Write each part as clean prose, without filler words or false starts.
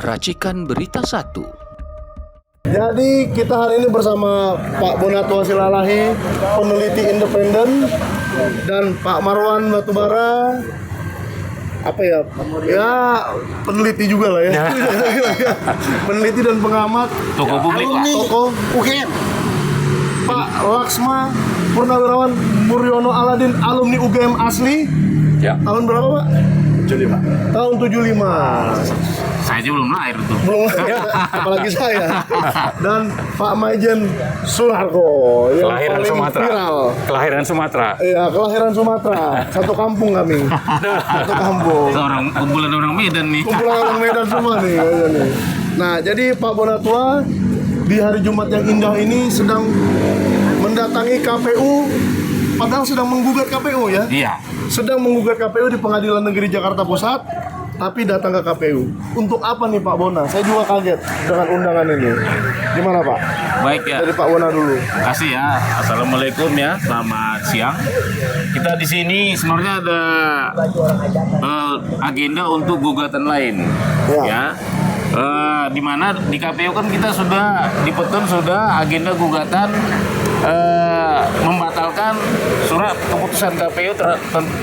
Racikan Berita 1. Jadi kita hari ini bersama Pak Bonatua Silalahi, peneliti independen, dan Pak Marwan Batubara, peneliti juga lah ya. Peneliti dan pengamat, Tokoh publik, Pak. tokoh UGM. Pak Laksma Purnawirawan Muryono Aladin, alumni UGM asli. Ya. Tahun berapa, Pak? 75. Tahun 75. Saya aja belum lahir tuh. Belum, apalagi saya. Dan Pak Maijen Sularko yang Kelahiran paling Sumatera. viral. Kelahiran Sumatera. Iya, kelahiran Sumatera. Satu kampung kami. Satu kampung. Kumpulan orang Medan nih. Kumpulan orang Medan semua nih kayaknya nih. Nah, jadi Pak Bonatua di hari Jumat yang indah ini sedang mendatangi KPU, padahal sedang menggugat KPU ya. Iya. Sedang menggugat KPU di Pengadilan Negeri Jakarta Pusat, tapi datang ke KPU. Untuk apa nih Pak Bona? Saya juga kaget dengan undangan ini. Gimana Pak? Baik ya. Dari Pak Bona dulu. Kasih ya. Assalamualaikum ya. Selamat siang. Kita di sini sebenarnya ada agenda untuk gugatan lain. Ya. Di mana di KPU kan kita sudah sudah agenda gugatan membatalkan surat keputusan KPU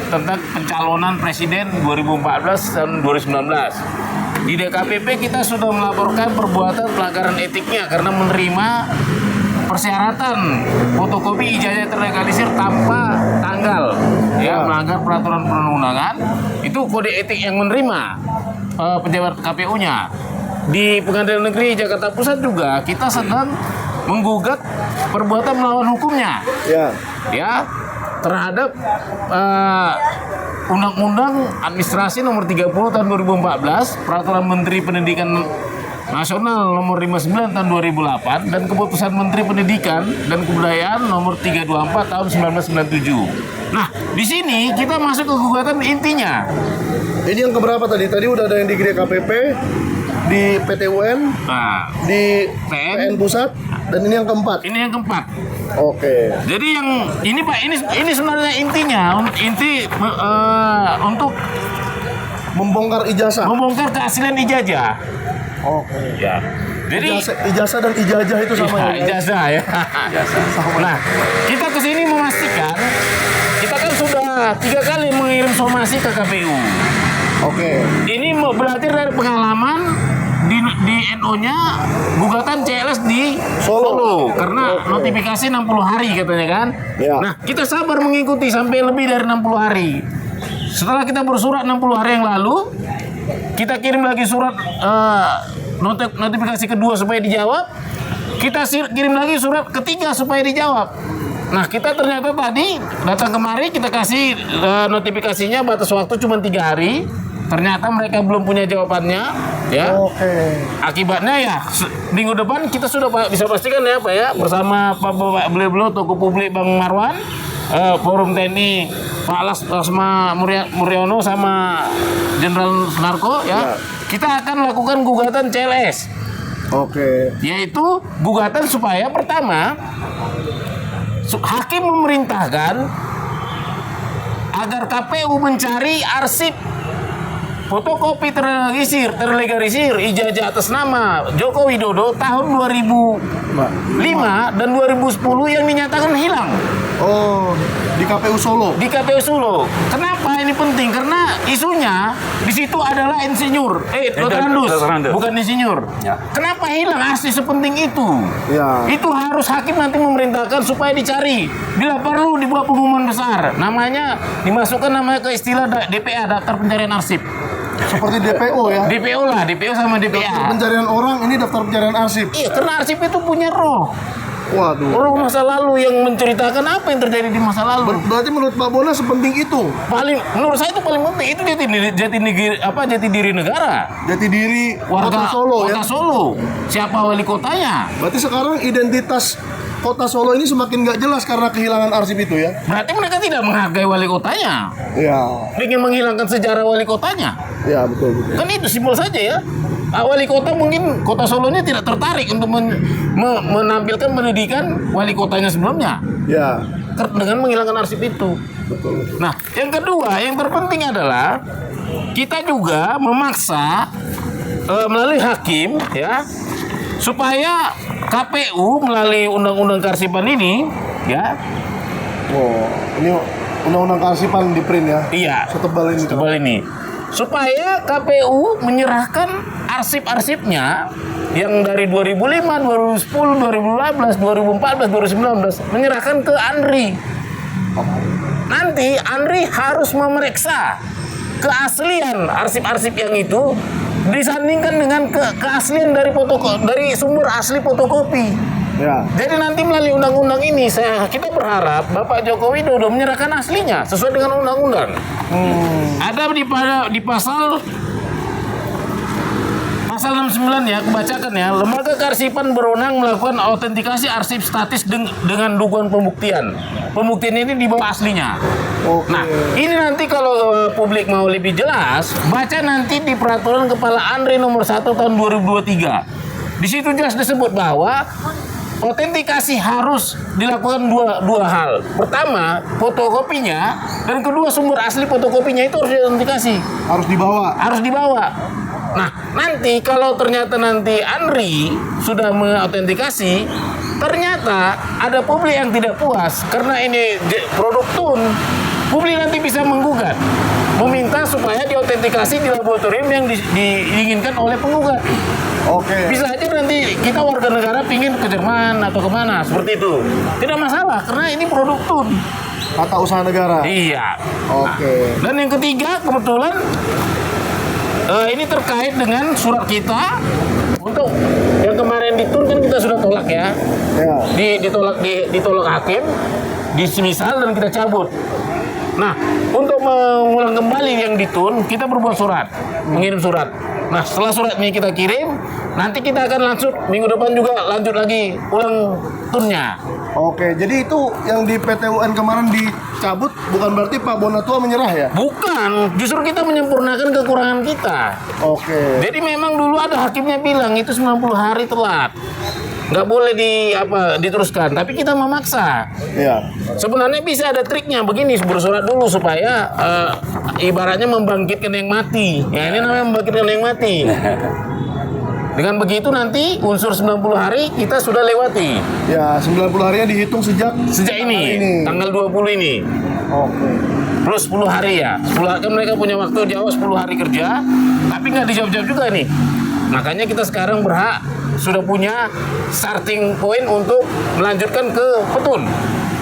tentang pencalonan presiden 2014 dan 2019. Di DKPP kita sudah melaporkan perbuatan pelanggaran etiknya karena menerima persyaratan fotokopi ijazah terlegalisir tanpa tanggal, ya, melanggar peraturan perundang-undangan. Itu kode etik yang menerima pejabat KPU-nya. Di Pengadilan Negeri Jakarta Pusat juga kita sedang menggugat perbuatan melawan hukumnya, ya, terhadap Undang-Undang Administrasi Nomor 30 Tahun 2014, Peraturan Menteri Pendidikan Nasional Nomor 59 Tahun 2008, dan Keputusan Menteri Pendidikan dan Kebudayaan Nomor 324 Tahun 1997. Nah, di sini kita masuk ke gugatan intinya. Ini yang keberapa tadi? Tadi udah ada yang di DKPP, di PT UN, di PN Pusat, dan ini yang keempat. Ini yang keempat. Oke. Jadi yang ini Pak, ini sebenarnya intinya untuk Membongkar ijazah. membongkar keaslian ijazah. Oke. Ya. Jadi Ijazah dan ijazah itu sama ya? ijazah ya. Nah, kita kesini memastikan kita kan sudah 3 kali mengirim somasi ke KPU. Oke. Ini berarti dari pengalaman di NO-nya gugatan CLS di Solo karena notifikasi 60 hari katanya kan. Ya. Nah, kita sabar mengikuti sampai lebih dari 60 hari. Setelah kita bersurat 60 hari yang lalu, kita kirim lagi surat notifikasi kedua supaya dijawab. Kita kirim lagi surat ketiga supaya dijawab. Nah, kita ternyata tadi datang kemari, kita kasih notifikasinya batas waktu cuma 3 hari. Ternyata mereka belum punya jawabannya, ya. Oke. Akibatnya ya minggu depan kita sudah bisa pastikan ya Pak ya, bersama Pak beliau tokoh publik Bang Marwan, Forum TNI Pak Laksma Muryono sama Jenderal Sunarko ya. Kita akan lakukan gugatan CLS. Oke. Yaitu gugatan supaya pertama hakim memerintahkan agar KPU mencari arsip fotokopi terlegalisir ijazah atas nama Joko Widodo tahun 2005 dan 2010 yang dinyatakan hilang. Oh, di KPU Solo. Di KPU Solo. Kenapa ini penting? Karena isunya di situ adalah insinyur, doktorandus, bukan insinyur. Ya. Kenapa hilang asli sepenting itu? Ya. Itu harus hakim nanti memerintahkan supaya dicari. Bila perlu dibuat pengumuman besar. Dimasukkan namanya ke istilah DPA, Daftar Pencarian Arsip. Seperti DPO ya. DPO lah, DPO sama Daftar DPA. pencarian orang, ini daftar pencarian arsip. Iya, karena arsip itu punya roh. Waduh. Roh masa lalu yang menceritakan apa yang terjadi di masa lalu. Berarti menurut Pak Bona sepenting itu. Menurut saya itu paling penting. Itu jati diri negara. Jati diri Warga Kota Solo Kota ya. Solo. Siapa wali kotanya? Berarti sekarang identitas Kota Solo ini semakin nggak jelas karena kehilangan arsip itu ya. Berarti mereka tidak menghargai wali kotanya. Iya. Ingin menghilangkan sejarah wali kotanya. Ya, betul. Kan itu simpel saja ya. Pak Wali Kota mungkin Kota Solo ini tidak tertarik untuk menampilkan pendidikan wali kotanya sebelumnya. Ya. Dengan menghilangkan arsip itu. Betul. Nah, yang kedua, yang terpenting adalah kita juga memaksa melalui hakim ya, supaya KPU melalui undang-undang kearsipan ini ya. Oh, ini undang-undang kearsipan di print ya. Iya. Setebal ini. Setebal ini. Supaya KPU menyerahkan arsip-arsipnya yang dari 2005, 2010, 2015, 2014, 2019 menyerahkan ke ANRI. Nanti ANRI harus memeriksa keaslian arsip-arsip yang itu disandingkan dengan keaslian dari dari sumber asli fotokopi. Ya. Jadi nanti melalui undang-undang ini kita berharap Bapak Joko Widodo menyerahkan aslinya sesuai dengan undang-undang. Ada di pasal 69 ya, kebacakan ya. Lembaga kearsipan berwenang melakukan autentikasi arsip statis dengan dugaan pembuktian. Pembuktian ini di bawah aslinya. Oke. Nah, ini nanti kalau publik mau lebih jelas, baca nanti di Peraturan Kepala ANRI nomor 1 tahun 2023. Di situ jelas disebut bahwa autentikasi harus dilakukan dua hal. Pertama, fotokopinya, dan kedua sumber asli fotokopinya itu harus diautentikasi. Harus dibawa. Nah, nanti kalau ternyata nanti ANRI sudah mengautentikasi, ternyata ada publik yang tidak puas karena ini produk TUN, publik nanti bisa menggugat, meminta supaya diautentikasi di laboratorium yang diinginkan oleh penggugat. Oke. Bisa aja nanti kita warga negara pingin ke Jerman atau kemana seperti itu, tidak masalah karena ini produk TUN. Tata usaha negara. Iya. Oke. Dan yang ketiga kebetulan ini terkait dengan surat kita untuk yang kemarin ditun kan kita sudah tolak ya. Ya. Ditolak hakim, disemisal dan kita cabut. Nah, untuk mengulang kembali yang ditun, kita berbuat surat, mengirim surat. Nah, setelah surat ini kita kirim, nanti kita akan lanjut minggu depan juga lanjut lagi ulang tunnya. Oke, jadi itu yang di PT UN kemarin dicabut bukan berarti Pak Bonatua menyerah ya? Bukan, justru kita menyempurnakan kekurangan kita. Oke. Jadi memang dulu ada hakimnya bilang itu 90 hari telat. Nggak boleh diteruskan, tapi kita memaksa. Iya. Sebenarnya bisa ada triknya begini, bersurat dulu supaya ibaratnya membangkitkan yang mati. Ya ini namanya membangkitkan yang mati. Dengan begitu nanti unsur 90 hari kita sudah lewati. Ya, 90 harinya dihitung sejak ini, tanggal 20 ini. Oke. Plus 10 hari ya. 10 hari kan mereka punya waktu jawab 10 hari kerja, tapi nggak dijawab-jawab juga nih. Makanya kita sekarang berhak sudah punya starting point untuk melanjutkan ke petun.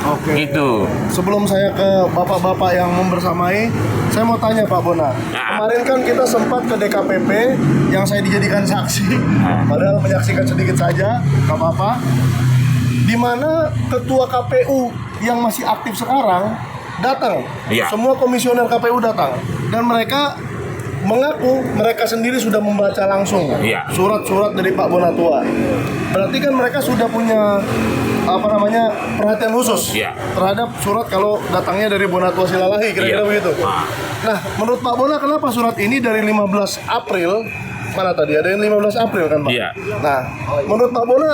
Oke. Gitu. Sebelum saya ke bapak-bapak yang membersamai, saya mau tanya Pak Bona. Kemarin kan kita sempat ke DKPP yang saya dijadikan saksi, padahal menyaksikan sedikit saja, nggak apa-apa. Di mana ketua KPU yang masih aktif sekarang datang, semua komisioner KPU datang, dan mereka mengaku mereka sendiri sudah membaca langsung surat-surat dari Pak Bonatua. Berarti kan mereka sudah punya perhatian khusus terhadap surat kalau datangnya dari Bonatua Silalahi, kira-kira begitu. Nah, menurut Pak Bona, kenapa surat ini dari 15 April, mana tadi ada yang 15 April kan Pak? Iya. Nah, menurut Pak Bona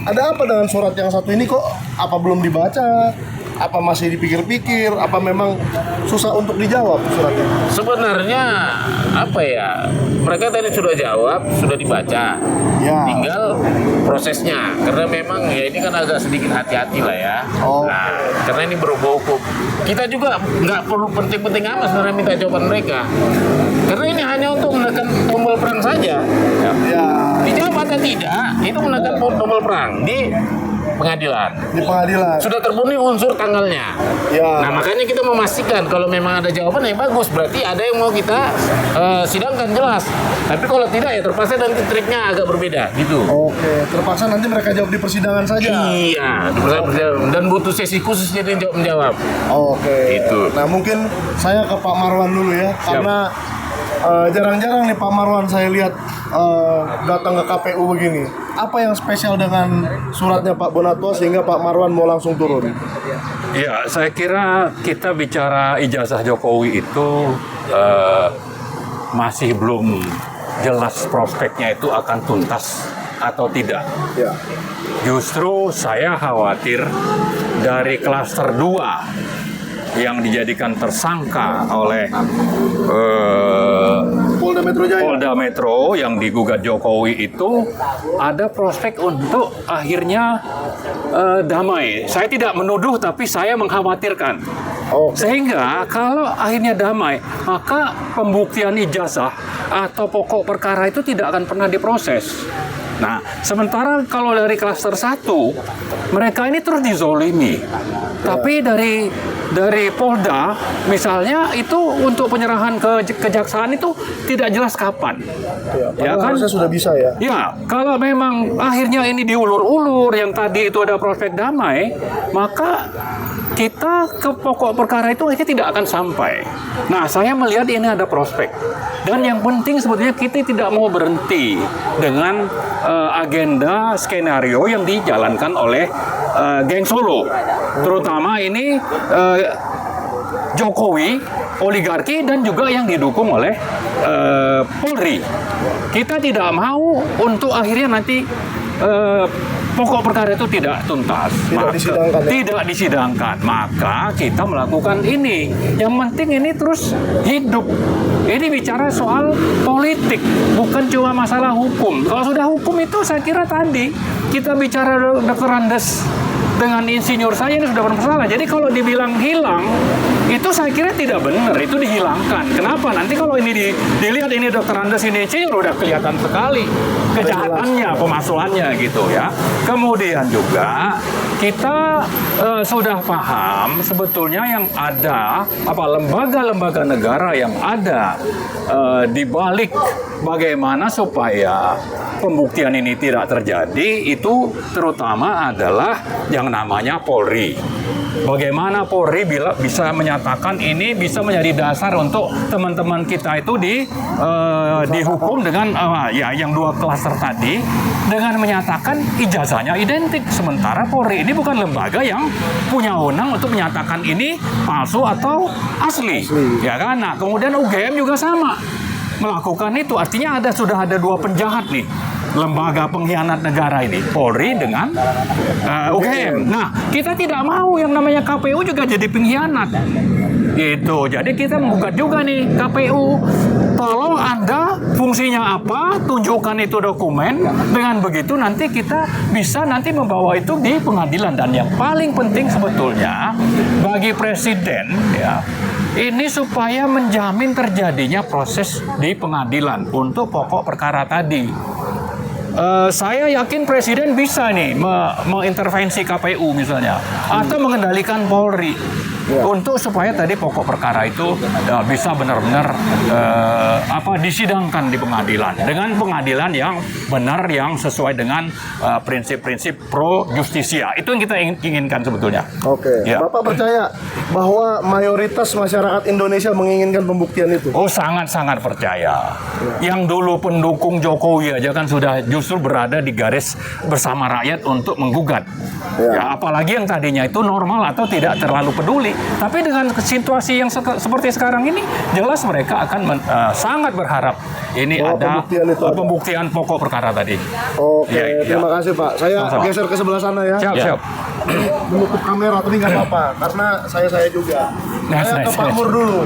ada apa dengan surat yang satu ini, kok apa belum dibaca? Apa masih dipikir-pikir? Apa memang susah untuk dijawab suratnya? Sebenarnya apa ya? Mereka tadi sudah jawab, sudah dibaca. Ya. Tinggal prosesnya. Karena memang ya ini kan agak sedikit hati-hati lah ya. Nah, karena ini berhubung hukum. Kita juga nggak perlu penting-penting amat sebenarnya minta jawaban mereka. Karena ini hanya untuk menekan tombol perang saja. Ya. Dijawab atau tidak, itu menekan tombol perang di pengadilan. Di pengadilan. Sudah terpenuhi unsur tanggalnya. Ya. Nah, makanya kita memastikan kalau memang ada jawaban yang bagus, berarti ada yang mau kita sidangkan jelas. Tapi kalau tidak ya terpaksa nanti triknya agak berbeda gitu. Oke, terpaksa nanti mereka jawab di persidangan saja. Iya, dan butuh sesi khusus jadi menjawab. Oke. Itu. Nah, mungkin saya ke Pak Marwan dulu ya, karena jarang-jarang nih Pak Marwan saya lihat datang ke KPU begini. Apa yang spesial dengan suratnya Pak Bonatua sehingga Pak Marwan mau langsung turun? Ya, saya kira kita bicara ijazah Jokowi itu masih belum jelas prospeknya itu akan tuntas atau tidak. Ya. Justru saya khawatir dari klaster 2 yang dijadikan tersangka oleh Polda Metro Jaya. Polda Metro yang digugat Jokowi itu ada prospek untuk akhirnya damai. Saya tidak menuduh, tapi saya mengkhawatirkan. Sehingga kalau akhirnya damai, maka pembuktian ijazah atau pokok perkara itu tidak akan pernah diproses. Nah, sementara kalau dari klaster 1, mereka ini terus dizolimi. Tapi dari Polda, misalnya itu untuk penyerahan ke kejaksaan itu tidak jelas kapan. Ya kan? Harusnya sudah bisa ya. Ya, kalau memang akhirnya ini diulur-ulur, yang tadi itu ada prospek damai, maka kita ke pokok perkara itu akhirnya tidak akan sampai. Nah, saya melihat ini ada prospek. Dan yang penting sebetulnya kita tidak mau berhenti dengan agenda skenario yang dijalankan oleh geng Solo. Terutama ini Jokowi, oligarki, dan juga yang didukung oleh Polri. Kita tidak mau untuk akhirnya nanti pokok perkara itu tidak tuntas, tidak disidangkan, maka kita melakukan ini. Yang penting ini terus hidup. Ini bicara soal politik, bukan cuma masalah hukum. Kalau sudah hukum itu saya kira tadi kita bicara Dr. Andes dengan insinyur saya ini sudah bermasalah. Jadi kalau dibilang hilang, itu saya kira tidak benar, itu dihilangkan. Kenapa? Nanti kalau ini dilihat ini Dr. Andes ini insinyur, udah kelihatan sekali kejahatannya, pemalsuannya gitu ya. Kemudian juga kita sudah paham sebetulnya yang ada lembaga-lembaga negara yang ada di balik bagaimana supaya pembuktian ini tidak terjadi, itu terutama adalah yang namanya Polri. Bagaimana Polri bisa menyatakan ini bisa menjadi dasar untuk teman-teman kita itu dihukum dengan yang 2 klaster tadi dengan menyatakan ijazahnya identik. Sementara Polri ini bukan lembaga yang punya wewenang untuk menyatakan ini palsu atau asli. Ya kan? Nah, kemudian UGM juga sama melakukan itu. Artinya sudah ada 2 penjahat nih. Lembaga pengkhianat negara ini, Polri dengan UGM. Nah, kita tidak mau yang namanya KPU juga jadi pengkhianat. Gitu. Jadi kita menggugat juga nih KPU. Tolong Anda fungsinya apa? Tunjukkan itu dokumen. Dengan begitu nanti kita bisa nanti membawa itu di pengadilan. Dan yang paling penting sebetulnya bagi Presiden ya, ini supaya menjamin terjadinya proses di pengadilan untuk pokok perkara tadi. Saya yakin Presiden bisa nih mengintervensi KPU misalnya, atau mengendalikan Polri untuk supaya tadi pokok perkara itu bisa benar-benar disidangkan di pengadilan dengan pengadilan yang benar, yang sesuai dengan prinsip-prinsip pro justisia. Itu yang kita inginkan sebetulnya. Oke. Ya. Bapak percaya bahwa mayoritas masyarakat Indonesia menginginkan pembuktian itu? Oh, sangat-sangat percaya. Yang dulu pendukung Jokowi aja kan sudah justru berada di garis bersama rakyat untuk menggugat. Ya, apalagi yang tadinya itu normal atau tidak terlalu peduli. Tapi dengan situasi yang seperti sekarang ini, jelas mereka akan sangat berharap ini ada pembuktian pokok perkara tadi. Oke, terima kasih Pak. Saya geser ke sebelah sana ya. Siap. Menutup kamera tapi nggak apa-apa, karena saya juga. Saya ke Pak Mur dulu.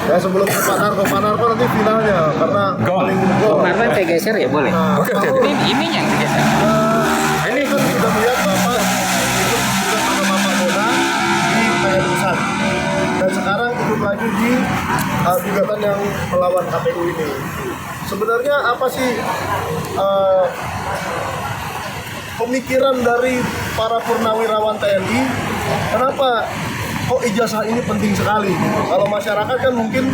Ya, sebelum ke Pak Narko nanti finalnya, karena paling gol. Narko yang geser ya boleh. Oke. Ini yang digeser. Ini kan sudah melihat Bapak ikut sama Bapak Bona di Pengadilan Pusat, dan sekarang ikut lagi di gugatan yang melawan KPU ini. Sebenarnya apa sih pemikiran dari para purnawirawan TNI? Kenapa kok ijazah ini penting sekali? Kalau masyarakat kan mungkin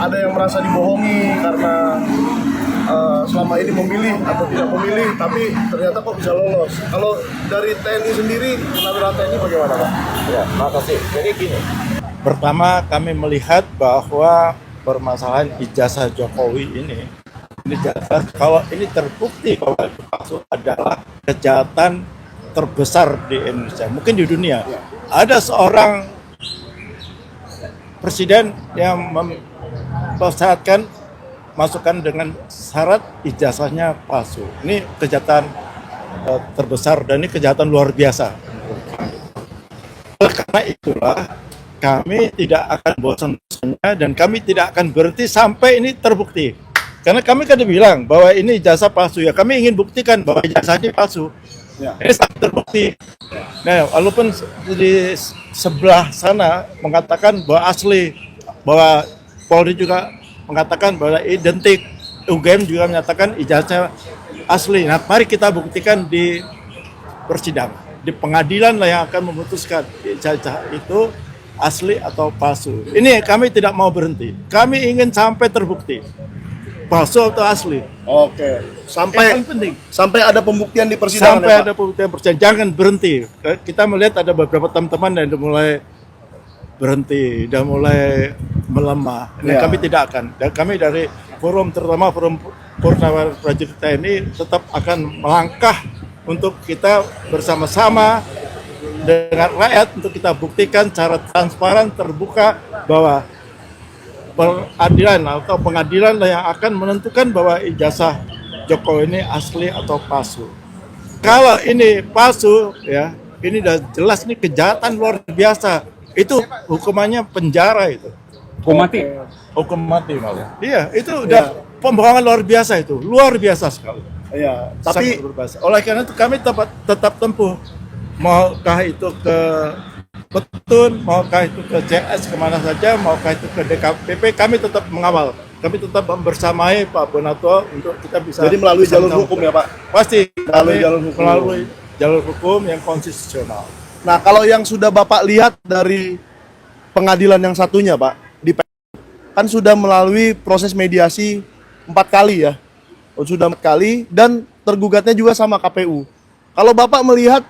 ada yang merasa dibohongi karena selama ini memilih atau tidak memilih, tapi ternyata kok bisa lolos. Kalau dari TNI sendiri, purnawirawan TNI bagaimana Pak? Ya, makasih. Jadi gini, pertama kami melihat bahwa permasalahan ijazah Jokowi ini jelas kalau ini terbukti bahwa itu palsu adalah kejahatan terbesar di Indonesia, mungkin di dunia. Ada seorang presiden yang mempersyaratkan masukan dengan syarat ijazahnya palsu. Ini kejahatan terbesar dan ini kejahatan luar biasa. Karena itulah kami tidak akan bosan-bosannya dan kami tidak akan berhenti sampai ini terbukti. Karena kami kan bilang bahwa ini ijazah palsu, ya kami ingin buktikan bahwa ijazah ini palsu. Ya. Ini sangat terbukti. Nah, walaupun di sebelah sana mengatakan bahwa asli, bahwa Polri juga mengatakan bahwa identik, UGM juga menyatakan ijazah asli. Nah, mari kita buktikan di persidangan, di pengadilan lah yang akan memutuskan ijazah itu asli atau palsu. Ini kami tidak mau berhenti. Kami ingin sampai terbukti palsu atau asli. Oke. Sampai Yang penting. sampai ada pembuktian di persidangan. Sampai ada pembuktian persidangan. Jangan berhenti. Kita melihat ada beberapa teman-teman yang sudah mulai berhenti, sudah mulai melemah. Nah, Ya. kami tidak akan. Dan kami dari forum, terutama forum Purnawirawan Prajurit TNI, tetap akan melangkah untuk kita bersama-sama dengan rakyat untuk kita buktikan secara transparan, terbuka bahwa peradilan atau pengadilan lah yang akan menentukan bahwa ijazah Jokowi ini asli atau palsu. Kalau ini palsu, ya ini udah jelas nih kejahatan luar biasa. Itu hukumannya penjara itu. Hukum mati. Hukum mati malah. Iya, itu udah pembohongan luar biasa itu, luar biasa sekali. Iya, Tapi tapi oleh karena itu kami tetap tempuh. Maukah itu ke Petun, maukah itu ke CS, kemana saja, maukah itu ke DKPP, kami tetap mengawal. Kami tetap membersamai Pak Bonato untuk kita bisa. jadi melalui jalur bersama-sama. hukum ya, Pak. Pasti Melalui kami jalur hukum. melalui jalur hukum yang konstitusional. Nah, kalau yang sudah Bapak lihat dari pengadilan yang satunya, Pak, kan sudah melalui proses mediasi 4 kali ya. Sudah 4 kali dan tergugatnya juga sama KPU. Kalau Bapak melihat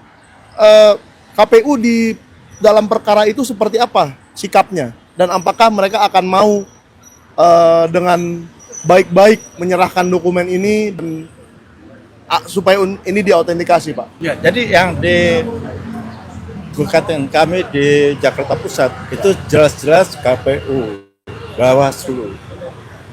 KPU di dalam perkara itu seperti apa sikapnya dan apakah mereka akan mau dengan baik-baik menyerahkan dokumen ini dan supaya ini diautentikasi, Pak. Ya, jadi yang di gugatan kami di Jakarta Pusat itu jelas-jelas KPU, Bawaslu,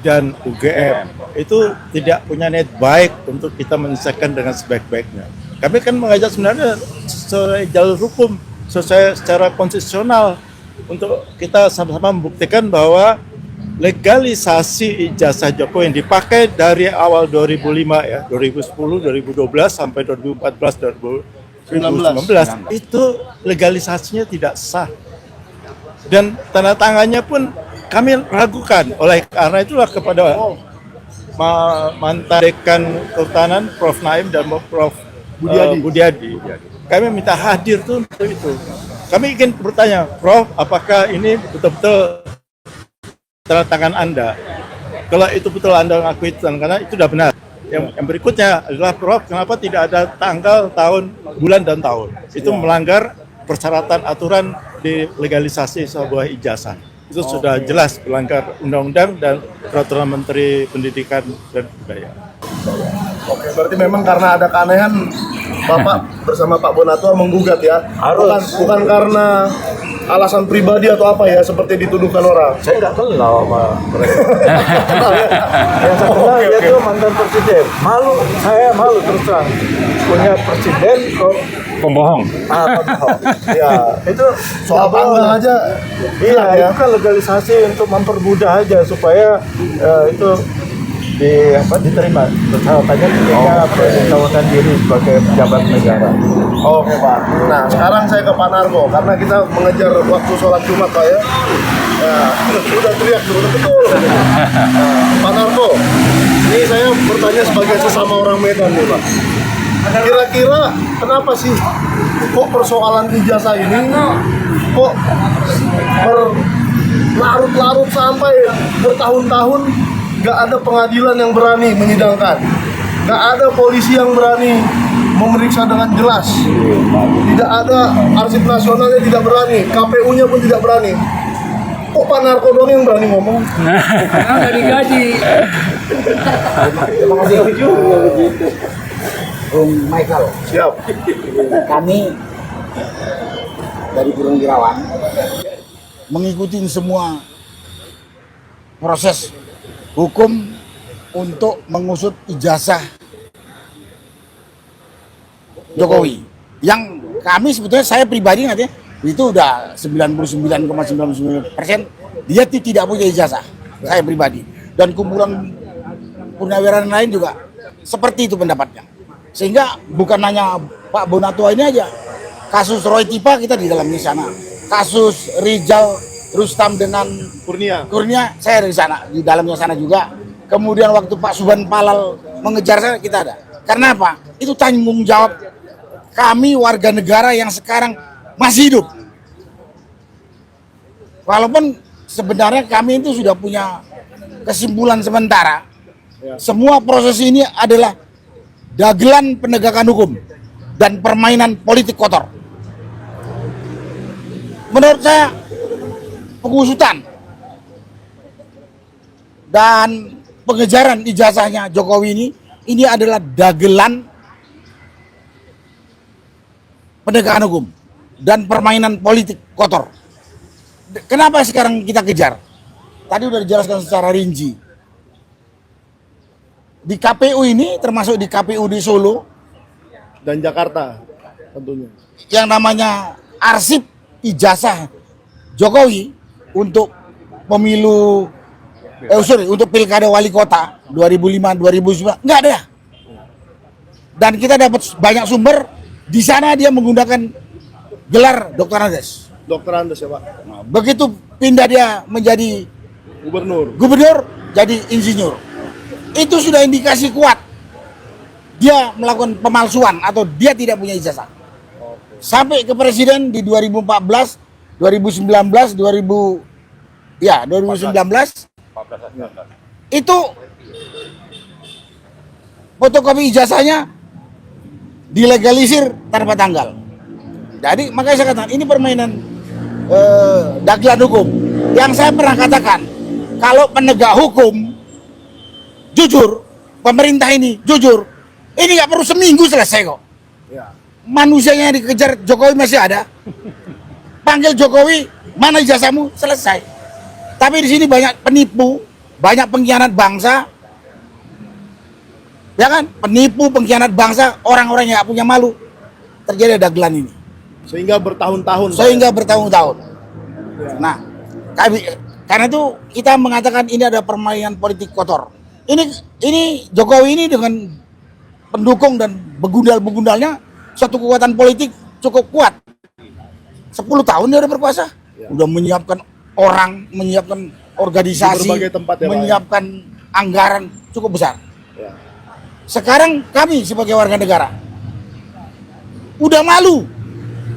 dan UGM itu tidak punya niat baik untuk kita menyelesaikan dengan sebaik-baiknya. Kami kan mengajak sebenarnya sesuai jalur hukum, secara konstitusional untuk kita sama-sama membuktikan bahwa legalisasi ijazah Jokowi yang dipakai dari awal 2005 ya, 2010, 2012 sampai 2014, 2019 itu legalisasinya tidak sah. Dan tanda tangannya pun kami ragukan. Oleh karena itulah kepada mantan Dekan Kehutanan Prof. Naim dan Prof. Budiadi. Kami minta hadir tuh untuk itu. Kami ingin bertanya, Prof, apakah ini betul-betul tanda tangan Anda? Kalau itu betul Anda mengakui karena itu sudah benar. Yang berikutnya adalah, Prof, kenapa tidak ada tanggal, tahun, bulan, dan tahun? Itu melanggar persyaratan aturan di legalisasi sebuah ijazah. Itu sudah jelas melanggar undang-undang dan peraturan Menteri Pendidikan dan Kebudayaan. Oke, berarti memang karena ada keanehan Bapak bersama Pak Bonato menggugat ya. Bukan karena alasan pribadi atau apa ya seperti dituduhkan orang. Saya nggak kenal sama mereka. Yang saya kenal dia itu mantan presiden. Saya malu terus terang punya presiden kok Pembohong. pembohong. Ya, Itu soal bangga aja. Iya, ya. itu kan legalisasi untuk mempermudah aja supaya itu diterima persyaratannya ketika pencalonan diri sebagai pejabat negara. Oke, Pak. Nah, sekarang saya ke Pak Narko karena kita mengejar waktu sholat Jumat, Pak ya. Ya, udah teriak dulu betul. Nah, Pak Narko, ini saya bertanya sebagai sesama orang Medan nih, Pak. Kira-kira kenapa sih kok persoalan ijazah ini kok berlarut-larut sampai bertahun-tahun nggak ada pengadilan yang berani menyidangkan, nggak ada polisi yang berani memeriksa dengan jelas, tidak ada arsip nasionalnya tidak berani, KPU-nya pun tidak berani. Kok Pak Narko doang yang berani ngomong? Karena nggak digaji. Terima kasih Bung Michael. Siap. Kami dari Burung Irawan mengikuti semua proses hukum untuk mengusut ijazah Jokowi. Yang kami sebetulnya saya pribadi nanti Itu udah 99,99% dia tidak punya ijazah. Saya pribadi dan kumpulan purnawirawan lain juga seperti itu pendapatnya. Sehingga bukan hanya Pak Bonatua ini aja. Kasus Roy Tipa kita di dalamnya sana. Kasus Rizal Rustam dengan Kurnia saya di sana, di dalamnya sana juga. Kemudian waktu Pak Subhan Palal mengejar saya, kita ada. Karena apa? Itu tanggung jawab kami warga negara yang sekarang masih hidup. Walaupun sebenarnya kami itu sudah punya kesimpulan sementara. Semua proses ini adalah dagelan penegakan hukum dan permainan politik kotor. Menurut saya pengusutan dan pengejaran ijazahnya Jokowi ini adalah dagelan penegakan hukum dan permainan politik kotor. Kenapa sekarang kita kejar? Tadi udah dijelaskan secara rinci. Di KPU ini, termasuk di KPU di Solo Dan Jakarta tentunya. yang namanya arsip ijazah Jokowi untuk pemilu untuk pilkada wali kota 2005 2009 nggak ada. Dan kita dapat banyak sumber di sana dia menggunakan gelar Dr. Andes. Dokter Andes ya Pak. Nah, begitu pindah dia menjadi gubernur jadi insinyur. Itu sudah indikasi kuat dia melakukan pemalsuan atau dia tidak punya ijazah. Sampai ke presiden di 2014, 2019, 2019 itu fotokopi ijazahnya dilegalisir tanpa tanggal. Jadi makanya saya katakan ini permainan dagelan hukum. Yang saya pernah katakan, kalau penegak hukum jujur, pemerintah ini jujur, ini nggak perlu seminggu selesai kok. Ya. Manusianya yang dikejar Jokowi masih ada. Panggil Jokowi, mana ijazahmu? Selesai. Tapi di sini banyak penipu, banyak pengkhianat bangsa. Ya kan? Penipu, pengkhianat bangsa, orang-orang yang nggak punya malu. Terjadi dagelan ini. Sehingga bertahun-tahun. Nah, karena itu kita mengatakan ini ada permainan politik kotor. Ini Jokowi ini dengan pendukung dan begundal-begundalnya suatu kekuatan politik cukup kuat. 10 tahun dia udah berkuasa. Udah menyiapkan orang, menyiapkan organisasi, Di berbagai tempat ya, Pak. menyiapkan anggaran cukup besar. Ya. Sekarang kami sebagai warga negara udah malu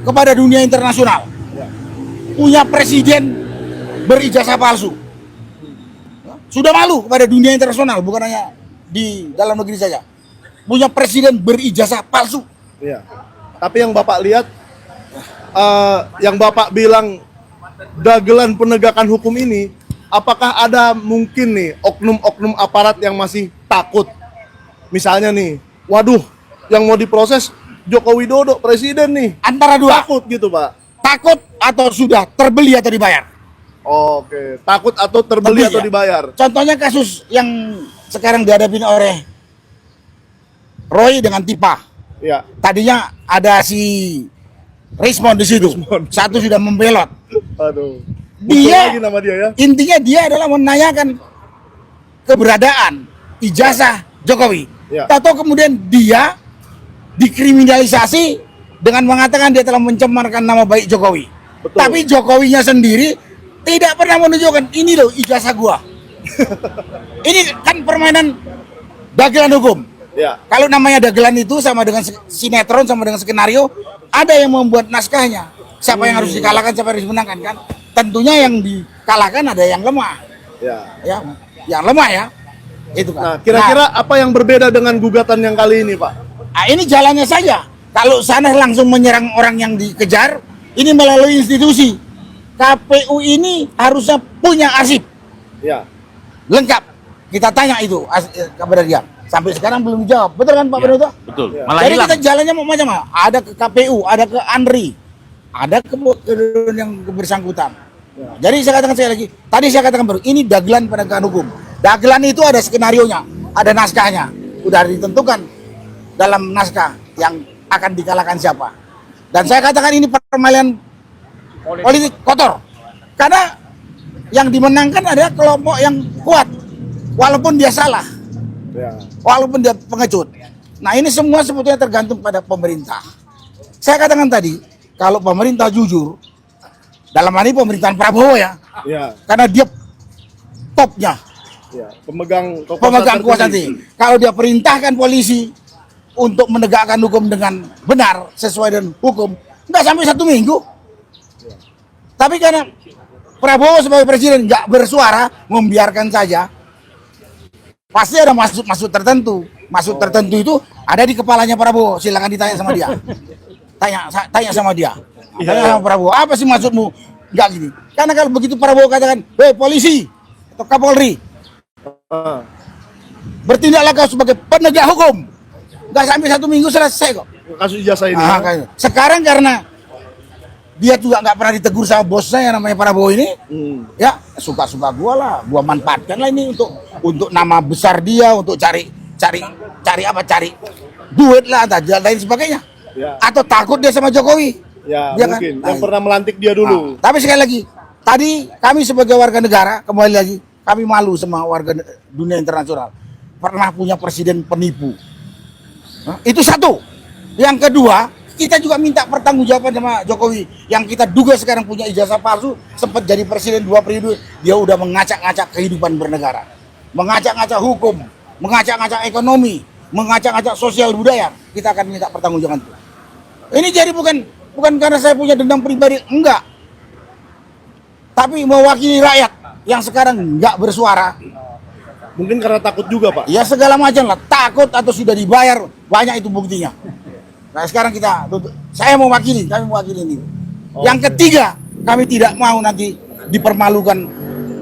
kepada dunia internasional. Punya presiden berijazah palsu. Sudah malu kepada dunia internasional, bukan hanya di dalam negeri saja. Punya presiden berijazah palsu. Iya. Tapi yang Bapak lihat, yang Bapak bilang dagelan penegakan hukum ini, apakah ada mungkin nih oknum-oknum aparat yang masih takut? Misalnya nih, waduh, yang mau diproses Joko Widodo presiden nih. Antara dua, Takut gitu Pak. takut atau sudah terbeli atau dibayar. Oke, takut atau terbeli atau ya. dibayar. Contohnya kasus yang sekarang dihadapi oleh Roy dengan Tipa. Iya. Tadinya ada si Rismond di situ. Satu sudah membelot. Aduh. Muncul Dia lagi nama dia ya. intinya dia adalah menanyakan keberadaan ijazah Jokowi. Ya. Tahu kemudian dia dikriminalisasi dengan mengatakan dia telah mencemarkan nama baik Jokowi. Betul. Tapi Jokowinya sendiri tidak pernah menunjukkan ini loh ijazah gua. Ini kan permainan dagelan hukum. Ya. Kalau namanya dagelan itu sama dengan sinetron, sama dengan skenario, ada yang membuat naskahnya. Siapa yang harus dikalahkan, siapa yang harus dimenangkan kan? Tentunya yang dikalahkan ada yang lemah. Ya. Ya, yang lemah ya. Itu kan. Nah, kira-kira apa yang berbeda dengan gugatan yang kali ini, Pak? Nah, ini jalannya saja. Kalau sana langsung menyerang orang yang dikejar, ini melalui institusi. KPU ini harusnya punya arsip Ya. lengkap. Kita tanya itu kepada dia. Sampai sekarang belum dijawab. Betul kan Pak Benoto? Betul. Ya. Malah Jadi hilang. kita jalannya mau macam apa? Ada ke KPU, ada ke ANRI, ada ke yang bersangkutan. Jadi saya katakan sekali lagi, tadi saya katakan baru, ini dagelan penegakan hukum. Dagelan itu ada skenarionya, ada naskahnya, udah ditentukan dalam naskah yang akan dikalahkan siapa. Dan saya katakan ini permainan politik kotor. Karena yang dimenangkan adalah kelompok yang kuat, walaupun dia salah, walaupun dia pengecut. Nah ini semua sebetulnya tergantung pada pemerintah. Saya katakan tadi, kalau pemerintah jujur, dalam hal ini pemerintahan Prabowo ya, karena dia topnya, Pemegang kuasa tinggi. Kalau dia perintahkan polisi untuk menegakkan hukum dengan benar sesuai dengan hukum, nggak sampai 1 minggu. Tapi karena Prabowo sebagai presiden nggak bersuara, membiarkan saja, pasti ada maksud tertentu. Maksud tertentu itu ada di kepalanya Prabowo. Silakan ditanya sama dia. Tanya sama dia. Tanya sama Prabowo, apa sih maksudmu? Nggak gini. Karena kalau begitu Prabowo katakan, hei polisi atau Kapolri, bertindaklah kau sebagai penegak hukum. Nggak sampai 1 minggu selesai kok. kasus ijazah ini. Sekarang karena dia juga nggak pernah ditegur sama bos saya namanya Prabowo ini, ya suka-suka gua lah, gua manfaatkan lah ini untuk nama besar dia, untuk cari duit lah, dan lain sebagainya. Atau takut dia sama Jokowi. Ya, dia mungkin. Kan? Yang pernah melantik dia dulu. Tapi sekali lagi, tadi kami sebagai warga negara, kembali lagi, kami malu sama warga dunia internasional. Pernah punya presiden penipu. Itu satu. Yang kedua, kita juga minta pertanggungjawaban sama Jokowi. Yang kita duga sekarang punya ijazah palsu, sempat jadi presiden 2 periode, dia udah mengacak-ngacak kehidupan bernegara. Mengacak-ngacak hukum, mengacak-ngacak ekonomi, mengacak-ngacak sosial budaya. Kita akan minta pertanggungjawaban itu. Ini jadi bukan karena saya punya dendam pribadi, enggak. Tapi mewakili rakyat yang sekarang enggak bersuara. Mungkin karena takut juga, Pak. Ya segala macam lah, takut atau sudah dibayar, banyak itu buktinya. Nah sekarang saya mewakili, kami mewakili ini. Yang ketiga, kami tidak mau nanti dipermalukan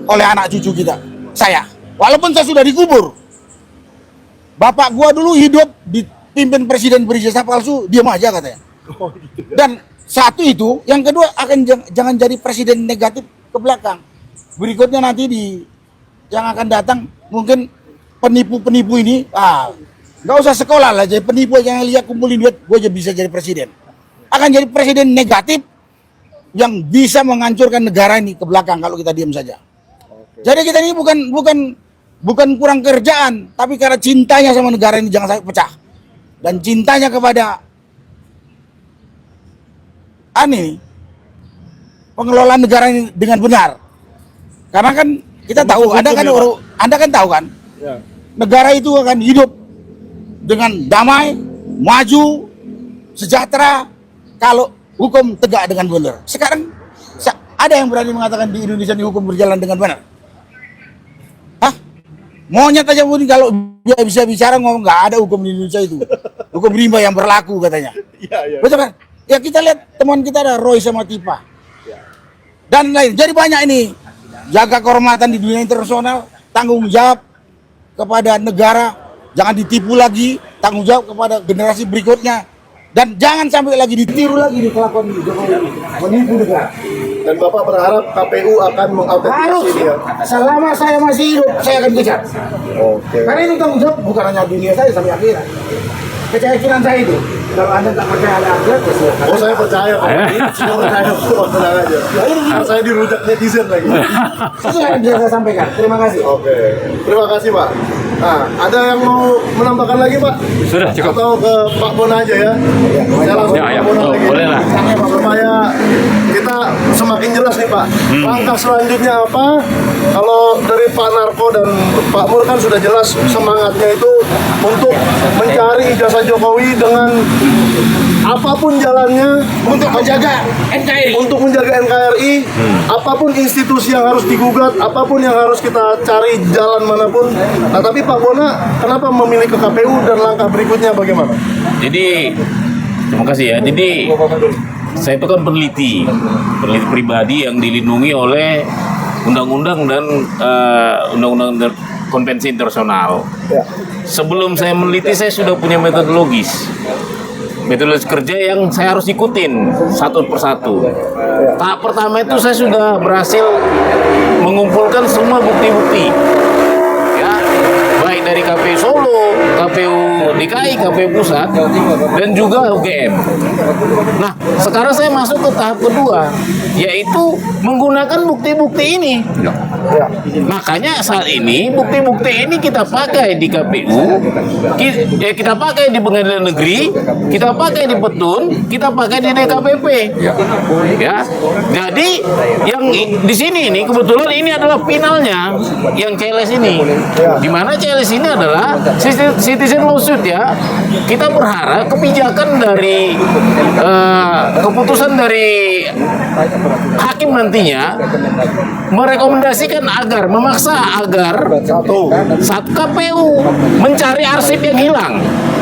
oleh anak cucu kita. Saya, walaupun saya sudah dikubur. Bapak gua dulu hidup dipimpin presiden berijazah palsu, diam aja katanya. Dan satu itu, yang kedua jangan jadi presiden negatif ke belakang. Berikutnya nanti yang akan datang mungkin penipu-penipu ini, nggak usah sekolah lah, jadi penipu yang lihat kumpulin duit, gue aja bisa jadi presiden. Akan jadi presiden negatif yang bisa menghancurkan negara ini ke belakang kalau kita diam saja. Jadi kita ini bukan kurang kerjaan, tapi karena cintanya sama negara ini jangan sampai pecah. Dan cintanya kepada pengelolaan negara ini dengan benar. Karena kan kita tahu, Anda kan tahu kan, negara itu akan hidup dengan damai, maju, sejahtera kalau hukum tegak dengan benar. Sekarang ada yang berani mengatakan di Indonesia ini hukum berjalan dengan benar? Monyet aja pun kalau dia bisa bicara ngomong nggak ada hukum di Indonesia itu, hukum rimba yang berlaku katanya. Betul kan? Ya kita lihat teman kita ada Roy sama Tipa dan lain. Jadi banyak ini, jaga kehormatan di dunia internasional, tanggung jawab kepada negara, jangan ditipu lagi, tanggung jawab kepada generasi berikutnya, dan jangan sampai lagi ditiru lagi di kelakuan Jokowi menipu negara. Dan Bapak berharap KPU akan mengautentikasi dia. Selama saya masih hidup, saya akan kejar. Karena itu tanggung jawab bukan hanya dunia saya sampai akhirat. Keyakinan saya itu. Kalau Anda tak percaya ada akhirat, ya silakan. Oh, saya percaya, Pak. Saya percaya, Pak. Tenang aja. Karena saya dirujak netizen lagi. Itu yang bisa saya sampaikan. Terima kasih. Oke. Terima kasih, Pak. Nah, ada yang mau menambahkan lagi, Pak? Sudah cukup. Atau ke Pak Bona aja ya? Saya langsung ke Pak Bona lagi. Boleh lah. Supaya kita semakin jelas nih, Pak. Langkah selanjutnya apa? Kalau dari Pak Narko dan Pak Mur kan sudah jelas semangatnya itu untuk mencari ijazah Jokowi dengan apapun jalannya Untuk menjaga NKRI. untuk menjaga NKRI, apapun institusi yang harus digugat, apapun yang harus kita cari jalan manapun. Nah, tapi Pak Bona kenapa memilih ke KPU dan langkah berikutnya bagaimana? Jadi terima kasih ya. Jadi saya itu kan peneliti pribadi yang dilindungi oleh undang-undang dan undang-undang konvensi internasional. Sebelum saya meneliti, saya sudah punya metodologis kerja yang saya harus ikutin satu persatu. Tahap pertama itu saya sudah berhasil mengumpulkan semua bukti-bukti, ya, baik dari KPU Solo, KPU DKI, KPU Pusat, dan juga UGM. Nah, sekarang saya masuk ke tahap kedua, yaitu menggunakan bukti-bukti ini. Makanya saat ini bukti-bukti ini kita pakai di KPU, kita pakai di Pengadilan Negeri, kita pakai di Petun, kita pakai di DKPP. Ya, jadi yang di sini ini kebetulan ini adalah finalnya yang CLS ini. Di mana CLS ini adalah citizen lawsuit ya. Kita berharap kebijakan dari keputusan dari hakim nantinya merekomendasikan agar memaksa agar satu KPU mencari arsip yang hilang.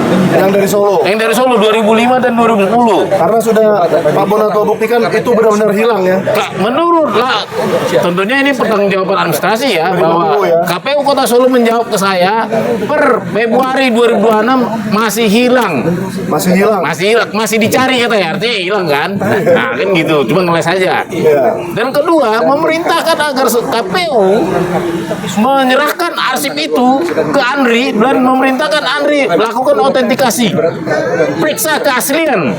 Yang dari Solo. Yang dari Solo 2005 dan 2010. Karena sudah Pak Bonato buktikan itu benar-benar hilang ya. Menurut lah, tentunya ini pertanggungjawaban administrasi ya, bahwa KPU Kota Solo menjawab ke saya per Februari 2026 masih hilang. Masih hilang. Masih dicari katanya, artinya hilang kan? Nah kan gitu, cuma ngeles aja. Dan kedua, memerintahkan agar KPU menyerahkan arsip itu ke Andri dan memerintahkan Andri melakukan autentikasi, periksa keaslian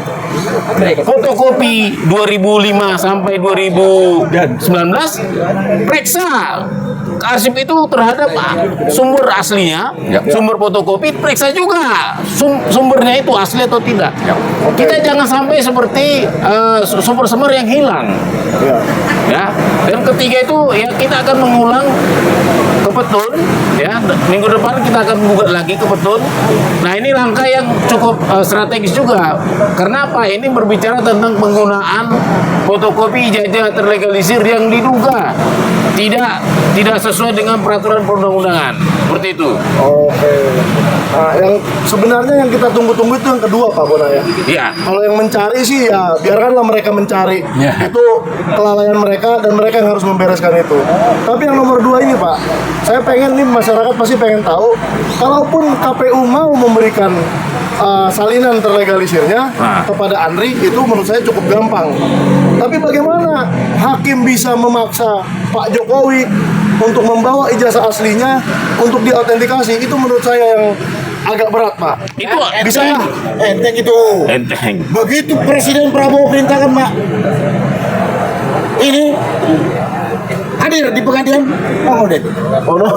fotokopi 2005 sampai 2019, periksa arsip itu terhadap sumber aslinya, sumber fotokopi, periksa juga sumbernya itu asli atau tidak. Kita jangan sampai seperti sumber-sumber yang hilang. Ya. Dan ketiga itu ya kita akan mengulang ke Petun, ya minggu depan kita akan gugat lagi ke Petun. Nah ini langkah yang cukup strategis juga. Karena apa? Ini berbicara tentang penggunaan fotokopi ijazah terlegalisir yang diduga tidak sesuai dengan peraturan perundang-undangan. Seperti itu. Oke. Nah, yang sebenarnya yang kita tunggu-tunggu itu yang kedua Pak Bona ya. Iya. Kalau yang mencari sih ya biarkanlah mereka mencari. Itu kelalaian mereka dan mereka yang harus membereskan itu. Tapi yang nomor 2 ini Pak, saya pengen nih masyarakat pasti pengen tahu, kalaupun KPU mau memberikan salinan terlegalisirnya kepada Andri, itu menurut saya cukup gampang. Tapi bagaimana hakim bisa memaksa Pak Jokowi untuk membawa ijazah aslinya untuk diautentikasi? Itu menurut saya yang agak berat Pak. Itu Bisa nggak? Enteng itu. enteng. Begitu Presiden Prabowo perintahkan, Pak, ini hadir di pengadilan, mau deh. Oh, no.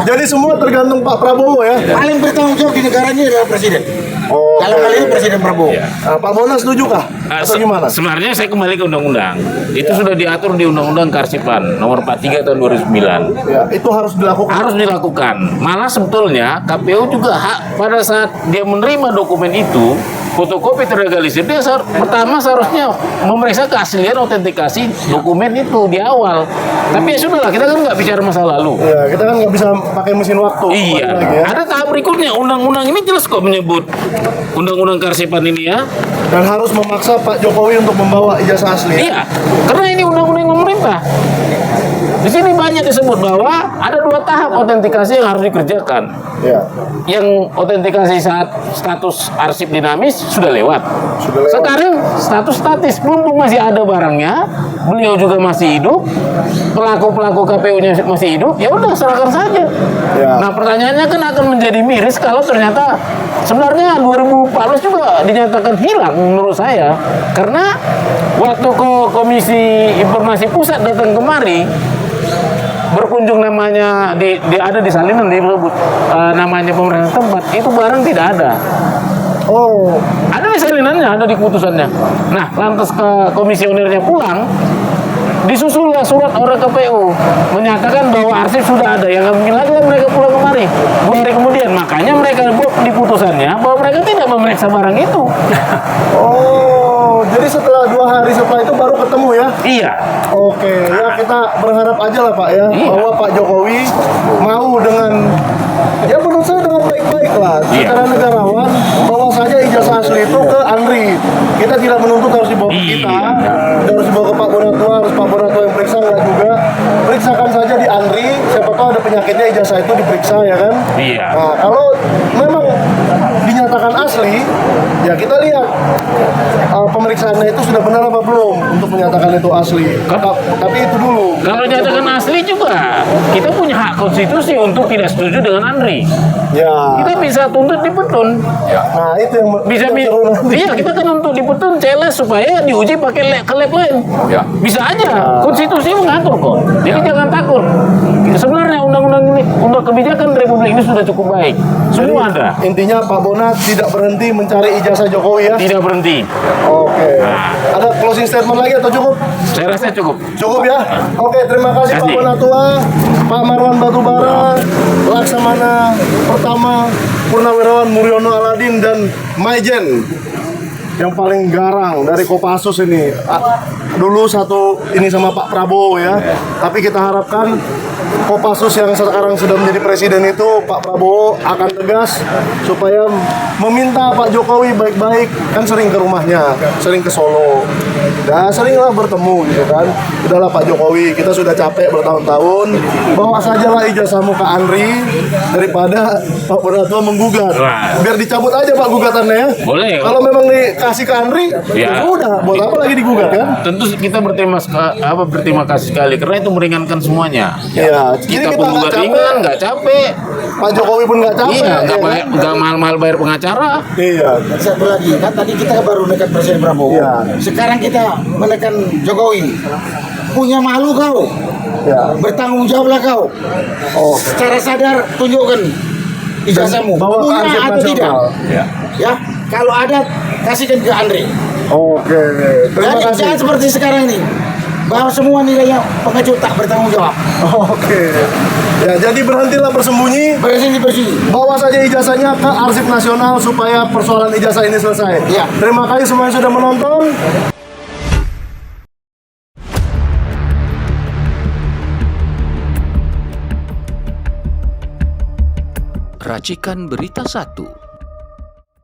Jadi semua tergantung Pak Prabowo ya. Paling bertanggung jawab di negara ini adalah Presiden. Oh, Dalam hal ini Presiden Prabowo. Pak Bona setuju kah? Atau gimana? Sebenarnya saya kembali ke undang-undang. Itu sudah diatur di Undang-Undang Kearsipan nomor 43 tahun 2009. Ya, itu harus dilakukan. Harus dilakukan. Malah sebetulnya KPU juga pada saat dia menerima dokumen itu, fotokopi terlegalisir, dia pertama seharusnya memeriksa keaslian autentikasi dokumen itu di awal. Tapi ya sudahlah, kita kan nggak bicara masa lalu. Ya, kita kan nggak bisa pakai mesin waktu. Iya, Lagi, ya. ada tahap berikutnya. Undang-undang ini jelas kok menyebut Undang-Undang Kearsipan ini ya. Dan harus memaksa Pak Jokowi untuk membawa ijazah asli. Iya, karena ini undang-undang pemerintah. Di sini banyak disebut bahwa ada 2 tahap autentikasi yang harus dikerjakan. Ya. Yang autentikasi saat status arsip dinamis sudah lewat. Sudah lewat. Sekarang status statis, mumpung masih ada barangnya, beliau juga masih hidup, pelaku KPU-nya masih hidup, ya udah serahkan saja. Ya. Nah pertanyaannya kan akan menjadi miris kalau ternyata sebenarnya 2014 juga dinyatakan hilang menurut saya, karena waktu Komisi Informasi Pusat datang kemari berkunjung, namanya ada di salinan disebut namanya pemerintah tempat, itu barang tidak ada. Oh, Ada di salinannya, ada di keputusannya. Nah, lantas ke komisionernya pulang, disusullah surat oleh KPU menyatakan bahwa arsip sudah ada. Yang nggak mungkin lagi mereka pulang kemari 2 hari kemudian. Makanya mereka buat di putusannya bahwa mereka tidak memeriksa barang itu. oh, jadi setelah 2 hari setelah itu baru ketemu ya? Iya. Oke, ya kita berharap aja lah Pak ya, Iya. bahwa Pak Jokowi mau dengan, ya menurut saya dengan baik-baik lah, secara negarawan, bawa saja ijazah asli itu ke Andri. Kita tidak menuntut harus dibawa ke kita, harus dibawa ke Pak Bonato, harus Pak Bonato yang periksa, enggak juga. Periksakan saja di Andri, siapa tahu ada penyakitnya, ijazah itu diperiksa ya kan? Iya. Nah, kalau memang dinyatakan asli, ya kita lihat pemeriksaannya itu sudah benar apa belum untuk menyatakan itu asli. Tapi itu dulu. Kalau nyatakan asli juga, kita punya hak konstitusi untuk tidak setuju dengan Andri. Ya. Kita bisa tuntut di petun. Nah itu yang Bisa, iya kita kan untuk di petun CLS supaya diuji pakai ke lab lain. Ya. Bisa aja, konstitusi mengatur kok. Jadi jangan takut. Sebenarnya undang-undang ini, untuk kebijakan Republik ini sudah cukup baik. Semua ada. Intinya Pak Bona tidak berhenti mencari ijazah Jokowi ya. Tidak berhenti. Oke. Ada closing statement lagi atau cukup? Saya rasa cukup. Cukup ya? Oke, terima kasih Pak Kasih. Bonatua, Pak Marwan Batubara, Laksamana Pertama, Purnawirawan Muryono Aladin, dan Maijen yang paling garang dari Kopassus ini. Dulu satu ini sama Pak Prabowo ya. Tapi kita harapkan Kopassus yang sekarang sudah menjadi presiden itu, Pak Prabowo akan tegas supaya meminta Pak Jokowi baik-baik, kan sering ke rumahnya, sering ke Solo, dan seringlah bertemu gitu kan. Udahlah Pak Jokowi, kita sudah capek bertahun-tahun, bawa sajalah ijazahmu ke Andri daripada Pak Bonatua menggugat. Biar dicabut aja Pak gugatannya ya. Boleh. Kalau memang dikasih ke Andri, Ya. ya udah, buat apa lagi digugat kan? Tentu kita berterima kasih sekali karena itu meringankan semuanya. Iya, jadi Kita pun nggak juga capek. ringan, nggak capek. Pak Jokowi pun nggak capek. Iya, ya kan? nggak mahal-mahal bayar pengacara. Iya. Satu lagi, kan tadi kita baru menekan Presiden Prabowo. Iya. Sekarang kita menekan Jokowi. Punya malu kau. Ya. Bertanggung jawablah kau. Oh. Secara sadar tunjukkan ijazahmu. Bawa ke Punya arsip atau tidak? nasional. Ya, kalau ada kasihkan ke Andre. Oke. Terima Jadi kasih. jangan seperti sekarang ini. Bahwa semua nilainya pengecut tak bertanggung jawab. Oke. Ya, jadi berhentilah bersembunyi. Bersih. Bawa saja ijazahnya ke Arsip Nasional supaya persoalan ijazah ini selesai. Ya. Terima kasih semua yang sudah menonton. Racikan Berita 1